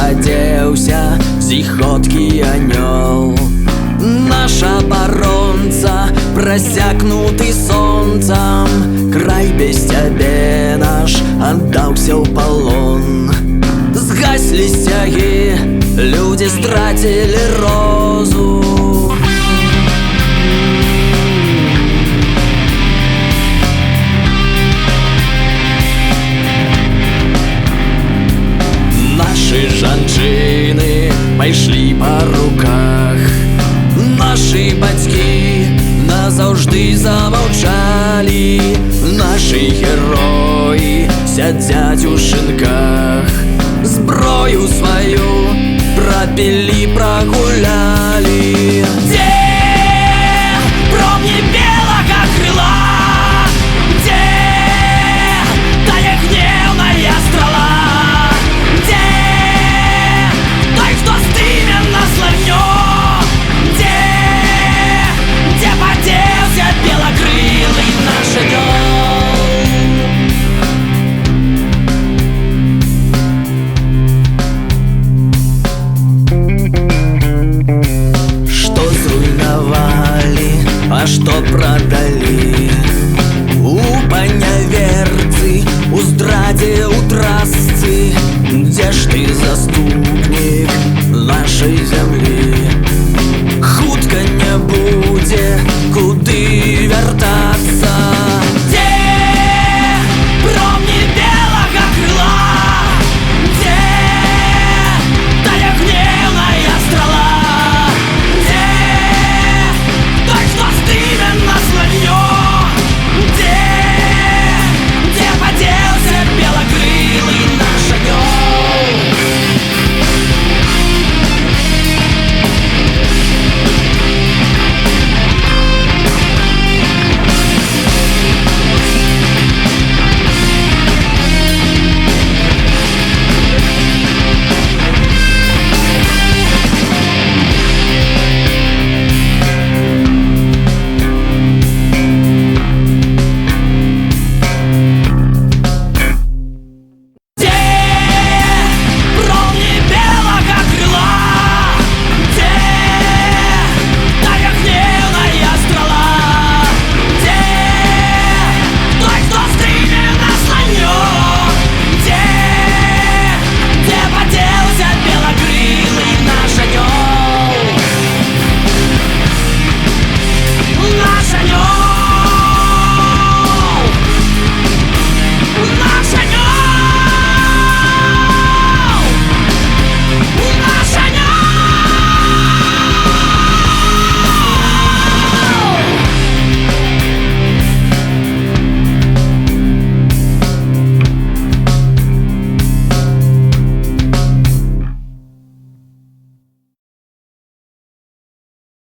падзеўся зіхоткі анёл. Наш абаронца, прасякнуты сонцам, край без цябе наш аддаўся ў палон. Згаслі сцягі, людзі страцілі розум. Нашы жанчыны пайшлі па руках, нашы бацькі назаўжды замаўчалі. Нашы героі сядзяць у шынках, зброю сваю прапілі, прагулялі. Дзе промні белага крыла, дзе тая гневная страла, дзе той, хто здыме на славнё, дзе падзеўся белакрылы наш анёл. А што прадалі у паняверцы, у здрадзе, у трасцы, дзе ж ты заступіў?